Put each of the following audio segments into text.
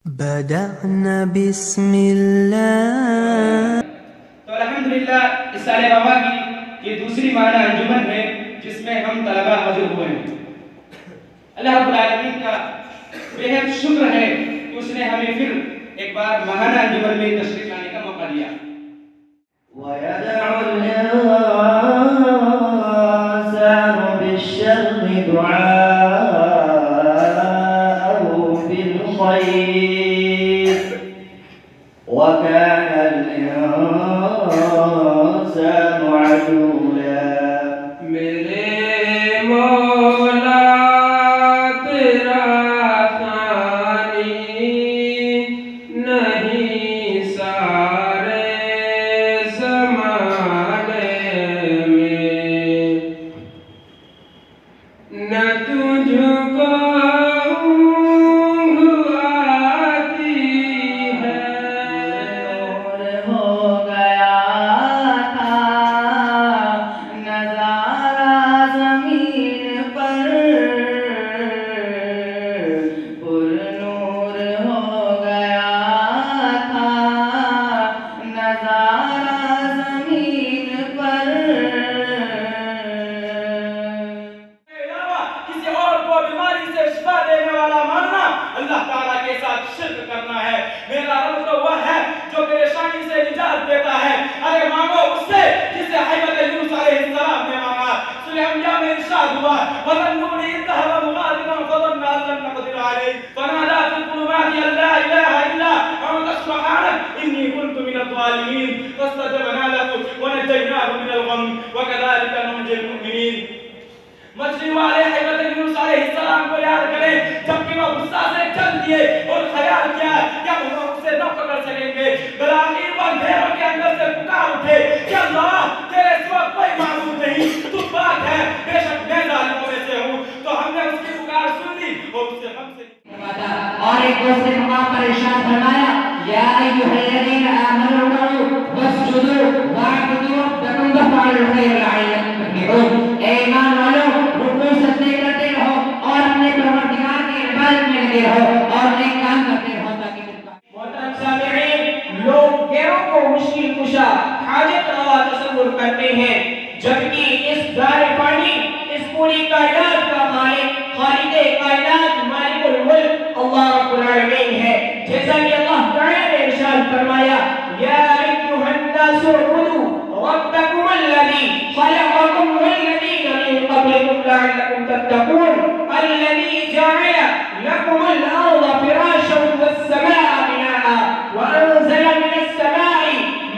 بدأنا بسم اللہ. تو الحمدللہ اس سال رواں کی یہ دوسری ماہانہ انجمن ہے جس میں ہم طلباء حاضر ہوئے ہیں. اللہ رب العالمین کا بہت شکر ہے کہ اس نے ہمیں پھر ایک بار ماہانہ انجمن میں تشریف لانے کا موقع دیا. وَيَدْعُ الْإِنسَانُ بِالشَّرِّ دُعَاءَهُ بِالْخَيْرِ وَكَانَ الْإِنسَانُ عَجُولًا. میرے مولا تیرا ثانی نہیں سارے زمانے میں، نہ تجھ کو اونگ آتی ہے. نور ہو گیا تھا نظارہ زمین پر، پر نور ہو گیا تھا نظارہ زمین پر. علاوہ کسی اور کو بیماری سے شفا دینے والا ماننا اللہ تعالیٰ کے ساتھ شرک کرنا ہے. میرا رب تو وہ ہے جو پریشانی سے نجات دیتا ہے. ارے مانگو اس سے جسے حضرت یونس علیہ السلام نے مانگا. سورہ انبیاء میں ارشاد ہوا وَظَنُّونِ إِذْ ذَهَبَ مُغَاضِبًا فَظَنَّ أَن لَّن نَّقْدِرَ عَلَيْهِ فَنَادَىٰ فِي الظُّلُمَاتِ أَن لَّا إِلَٰهَ إِلَّا أَنتَ سُبْحَانَكَ إِنِّي كُنتُ مِنَ الظَّالِمِينَ فَاسْتَجَبْنَا لَهُ وَنَجَّيْنَاهُ مِنَ الْغَمِّ وَكَذَٰلِكَ نُنجِي الْمُؤْمِنِينَ. مچھلی والے حضرت یونس علیہ السلام کو یاد کریں جبکہ وہ غصہ سے چل دیے اور خیال کیا کہ اب ہم اسے نہ پکڑ سکیں گے. بلاخر وہ اندھیروں کے اندر سے پکار اٹھے کہ اللہ تیرے سوا کوئی معبود نہیں، تو پاک ہے، بے شک میں ظالموں میں سے ہوں. تو ہم نے اس کی پکار سن لی اور اسے غم سے اور ایک دوسرے مقام پر ارشاد فرمایا یا ایھا الذین آمنوا ارکعوا واسجدوا واعبدوا ربکم وافعلوا الخیر لعلکم تفلحون. اے ایمان والو رکوع سجدے کرتے رہو اور اپنے پروردگار کی عبادت میں لگے رہو اور نیک کام کرتے رہو تاکہ محترم سامعین، لوگ غیروں کو مشکل کشا حاجت روا تصور کرتے ہیں جبکہ اس دار فانی اس پوری کائنات کا مالک خالق کائنات مالک الملک اللہ رب العالمین ہے. جیسا کہ اللہ تعالیٰ نے ارشاد فرمایا یا ایھا الناس اعبدوا ربکم الذی خلقکم والذین من قبلکم لعلکم تتقون الذی جعل لکم الارض فراشا والسماء بناء وانزل من السماء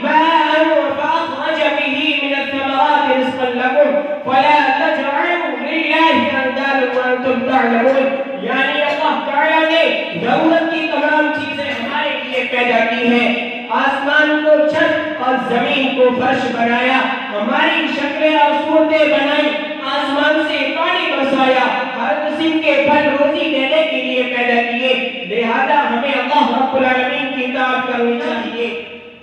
ماء فاخرج به من الثمرات رزقا لكم فلا تجعلوا لله اندادا وانتم تعلمون. یعنی اللہ تعالیٰ نے ضرورت کی تمام چیزیں ہمارے لیے پیدا کی ہیں. آسمان کو چھت اور زمین کو فرش بنایا، ہماری شکلیں اور صورتیں بنائی، آسمان سے پانی برسایا، ہر قسم کے پھل روزی دینے کے لیے پیدا کیے. لہذا ہمیں اللہ رب العالمین کی اطاعت کرنی چاہیے.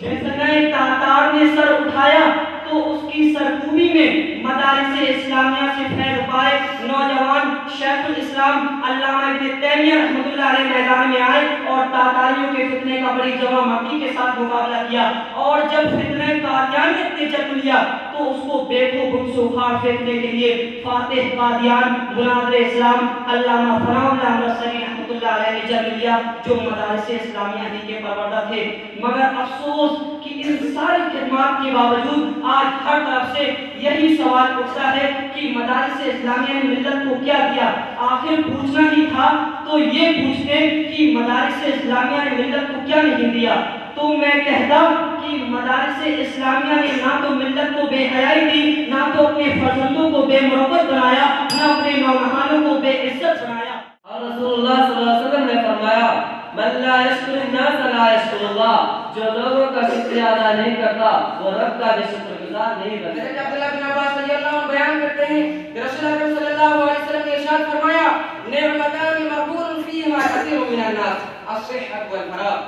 جیسا نئے تاتار نے سر اٹھایا تو اس کی سرکوبی میں مدارس اسلامیہ سے فیض پائے نوجوان شیخ الاسلام علامہ ابن تیمیہ رحمۃ اللہ علیہ میدان میں آئے اور تاتاریوں کے فتنے کا بڑی جواں مکی کے ساتھ مقابلہ کیا. اور جب فتنہ قادیانیت نے جنم لیا تو اس کو بیکو گم سے اکھاڑ پھینکنے کے لیے فاتح قادیان مناظر اسلام علامہ فراء اللہ امرتسری رحمۃ اللہ علیہ نے جنم لیا جو مدارس اسلامیہ ہی کے پروردہ تھے. مگر افسوس کہ ان ساری خدمات کے باوجود آج ہر طرف سے یہی سوال اٹھتا ہے کہ مدارس اسلامیہ نے ملت کو کیا دیا. آخر پوچھنا ہی تھا تو یہ پوچھتے کہ مدارس اسلامیہ نے ملت کو کیا نہیں دیا. تو میں کہتا کہ مدارس اسلامیہ نے نہ تو ملت کو بے حیائی دی، نہ تو اپنے فرزندوں کو بے مروت بنایا، نہ اپنے نونہانوں کو بے عزت بنایا. اور رسول اللہ صلی اللہ علیہ وسلم نے فرمایا من لا یشکر الناس لا یشکر اللہ. جو لوگوں کا شکریہ ادا نہیں کرتا وہ رب کا بھی شکر گزار نہیں بنتا. حضرت عبداللہ بن عباس رضی اللہ عنہ بیان کرتے ہیں کہ رسول اللہ صلی اللہ علیہ وسلم نے ارشاد فرمایا نعمتان مغبون فیہما کثیر من الناس الصحۃ والفراغ.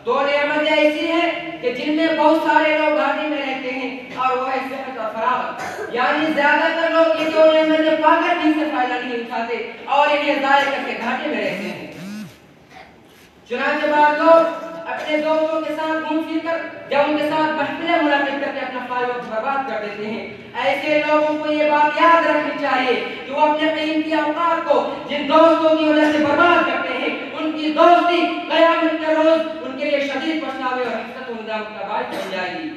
دو نعمتیں ایسی ہیں کہ جن میں بہت سارے لوگ گھاٹی میں رہتے ہیں اور وہ ہے صحت اور فراغت. یعنی زیادہ تر لوگ یہ دو نعمتیں پا کر بھی سے فائدہ نہیں اٹھاتے اور انہیں ضائع کر کے گھاٹے میں رہتے ہیں. چنانچہ بعض لوگ اپنے دوستوں کے ساتھ گھوم پھر کر یا ان کے ساتھ محفلیں منعقد کر کے اپنا فارغ وقت برباد کر دیتے ہیں. ایسے لوگوں کو یہ بات یاد رکھنی چاہیے کہ وہ اپنے قیمتی اوقات کو جن دوستوں کی وجہ سے برباد کرتے ہیں ان کی دوستی قیامت کے روز ان کے لیے شدید پچھتاوے اور حسرت و ندامت کا باعث بن جائے گی.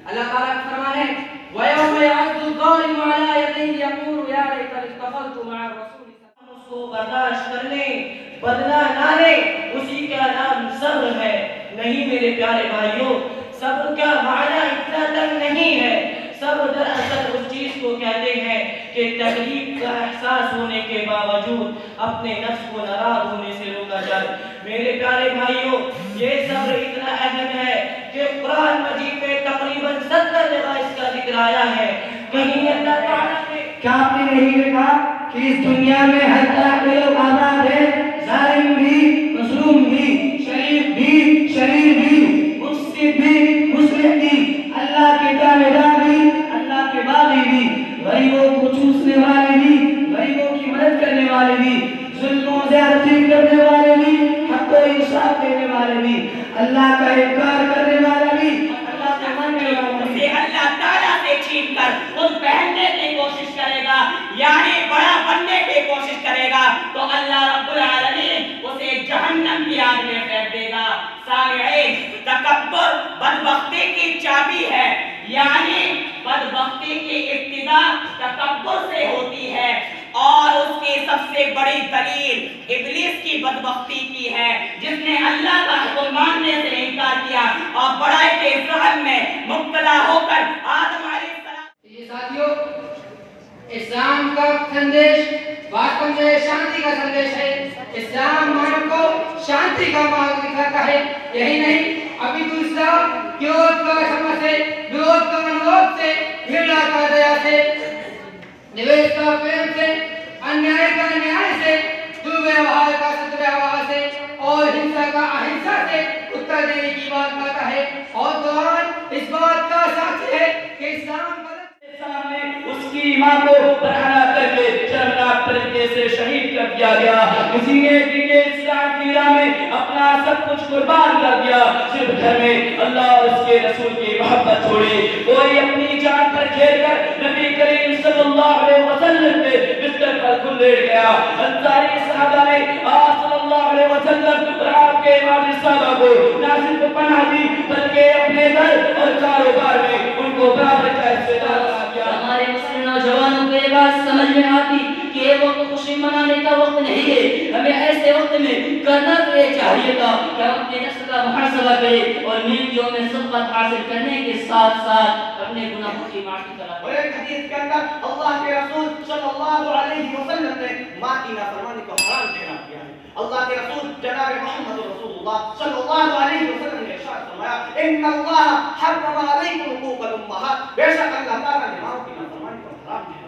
اللہ تعالیٰ کا فرمان ہے وَيَوْمَ يَعَضُّ الظَّالِمُ عَلَىٰ يَدَيْهِ يَقُولُ يَا لَيْتَنِي اتَّخَذْتُ مَعَ الرَّسُولِ سَبِيلًا. اس کو برداشت کر لیں، بدلہ نہ لیں، اسی کا نام صبر ہے. نہیں میرے پیارے بھائیوں، صبر کا معنی اتنا تک نہیں ہے. صبر دراصل اس چیز کو کہتے ہیں کہ تکلیف کا احساس ہونے کے باوجود اپنے نفس کو ناراض ہونے سے روکا جائے. میرے پیارے بھائیوں، یہ صبر اتنا اہم ہے کہ قرآن مجید میں تقریباً 70 جگہ اس کا ذکر آیا ہے. کہیں اللہ تعالیٰ نے کیا آپ نے نہیں دیکھا کہ اس دنیا میں ہر طرح کے لوگ آباد ہیں، ظالم بھی، مظلوم بھی، شریف بھی، شریر بھی، مفسد بھی، مصلح بھی، اللہ کے تابعدار بھی، اللہ کے باغی بھی، غریبوں کو چوسنے والے بھی، غریبوں کی مدد کرنے والے بھی، ظلم و زیادتی کرنے والے بھی، حق و انصاف دینے والے بھی، اللہ کا انکار کرنے والا بھی، اللہ کا ماننے والا بھی. اللہ تعالیٰ سے چھین کر اس پہننے کی کوشش کرے گا، یعنی بڑا بننے کی کوشش کرے گا، تو اللہ رب العالمین اسے جہنم کی آگ میں پھینک دے گا. سامعین، تکبر بدبختی کی چابی ہے، یعنی بدبختی کی ابتدا تکبر سے ہوتی ہے، اور اس کی سب سے بڑی دلیل ابلیس کی بدبختی کی ہے، جس نے اللہ کا حکم ماننے سے انکار کیا اور بڑائی کے ذہن میں مبتلا ہو کر آدم علیہ السلام. یہ ساتھیوں، اسلام کا سندیش واقعی میں شانتی کا سندیش ہے. اسلام مانو کو شانتی کا مارگ دکھاتا ہے. یہی نہیں، ابھی تو اسلام کیوت کا شمع سے، درود کا انوت سے، گھرنا کا دیا سے، نویش کا پریم سے، انیائے کا نیائے سے، دوبے آواز کا سترے آواز سے، اور ہنسا کا اہنسا سے اتر دینے کی بات کرتا ہے. اور قرآن اس بات کا ساتھی ہے کہ اسلام سامنے اس کی ماں کو برہنہ کر کے شرمناک طریقے سے شہید کر دیا گیا. کسی نے دین اسلام کی راہ میں اپنا سب کچھ قربان کر دیا، صرف گھر میں اللہ اور اس کے رسول کی محبت چھوڑی. کوئی اپنی جان پر کھیل کر نبی کریم صلی اللہ علیہ وسلم کے بستر پر خود لیٹ گیا. انصاری صحابہ نے آپ صلی اللہ علیہ وسلم اور آپ کے امام صحابہ کو نہ صرف پناہ دی بلکہ اپنے گھر اور کاروبار میں ان کو برابر کا حصہ دیا. ہمارے مسلم نوجوانوں کو یہ بات سمجھ میں آتی کہ یہ وقت خوشی منانے کا وقت نہیں ہے. ہمیں ایسے وقت میں کرنا تو یہ چاہیے تھا کہ ہم اپنے نفس کا محاسبہ کریں اور نیکیوں میں سبقت حاصل کرنے کے ساتھ ساتھ اپنے گناہوں کی معافی کریں. اور ایک حدیث کے اندر اللہ کے رسول صلی اللہ علیہ وسلم نے ماں کی نافرمانی کو حرام قرار دیا ہے. اللہ کے رسول جناب محمد رسول اللہ صلی اللہ علیہ وسلم نے ارشاد فرمایا ان اللہ حرم علیکم حقوق الامہات، بے شک اللہ تعالیٰ نے ماں کی نافرمانی کو حرام کیا.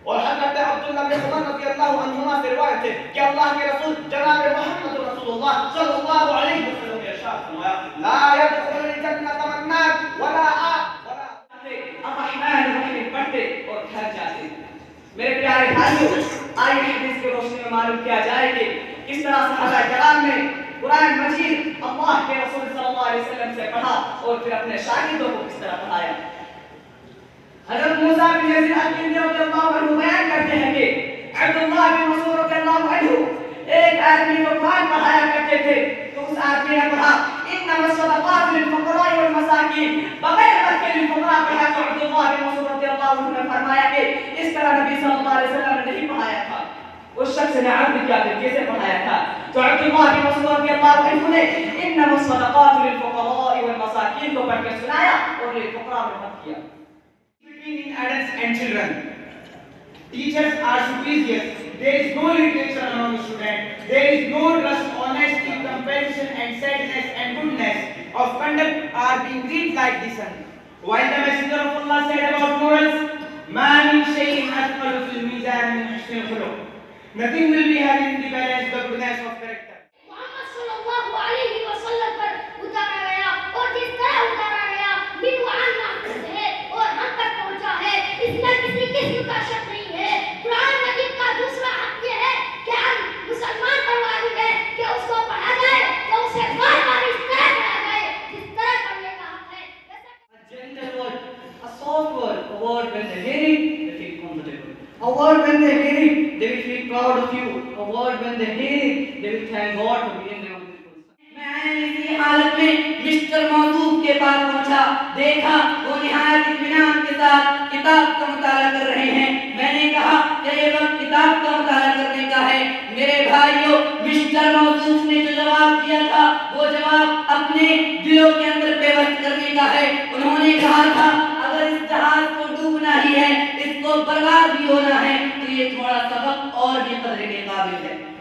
اور حضرت عبداللہ بن عمر رضی اللہ عنہما سے روایت ہے کہ اللہ کے رسول جناب محمد رسول اللہ صلی اللہ علیہ وسلم نے ارشاد فرمایا لا يدخل الجنة مناک ولا الرحمن الرحیم پڑھتے اور گھر جاتے. میرے پیارے بھائیوں، آئیے حدیث کی روشنی میں معلوم کیا جائے کہ کس طرح صحابہ کرام نے قرآن مجید اللہ کے رسول صلی اللہ علیہ وسلم سے پڑھا اور پھر اپنے شاگردوں کو کس طرح پڑھایا. حضرت موسیٰ بن یزید الکندی رضی اللہ عنہ بیان کرتے ہیں کہ عبداللہ بن مسعود رضی اللہ عنہ ایک آدمی کو قرآن پڑھایا کرتے تھے تو اس آدمی نے پڑھا انما الصدقات للفقراء والمساکین، بغیر بد کے للفقراء پڑھا. تو عبداللہ بن مسعود رضی اللہ عنہ نے فرمایا کہ اس طرح نبی صلی اللہ علیہ وسلم نے نہیں پڑھایا تھا. اس شخص نے عرض کیا کہ کیسے پڑھایا تھا؟ تو عبداللہ بن مسعود رضی اللہ عنہ نے انما الصدقات للفقراء والمساکین کو پڑھ کے سنایا اور للفقراء میں مت کیا. between adults and children. Teachers are superiors. There is no literature among students. There is no trust, honesty, compassion, and sadness and goodness of conduct are being read like the sun. While the Messenger of Allah said about morals, "Ma min shay'in athqalu fil mizan min husnil khuluq." Nothing will be held in the balance the goodness of character. محمد صلی اللہ علیہ وسلم پر اتارا گیا اور جس طرح اتارا گیا بالوعن محفوظ ہے اور ہم تک پہنچا ہے، اس میں کسی قسم کا شک نہیں ہے. قرآن مجید کا دوسرا حق یہ ہے کہ ہم مسلمان پر واجب ہے کہ اس کو پڑھا when they hear it, they will feel proud of you. A word when they hear it, they will thank God for being there. میں اسی حالت میں مسٹر موصوف کے پاس پہنچا، دیکھا وہ نہایت اطمینان کے ساتھ کتاب کا مطالعہ کر رہے ہیں۔ میں نے کہا کہ یہ وقت کتاب کا مطالعہ کرنے کا ہے۔ میرے بھائیوں، مسٹر موصوف نے جو جواب دیا تھا وہ جواب اپنے دلوں کے اندر پیوست کرنے کا ہے۔ انہوں نے کہا تھا اگر اس جہاز کو ڈوبنا ہی ہے، اس کو برباد بھی ہونا ہے، تو یہ تھوڑا سبق اور بھی قدر کے قابل ہے۔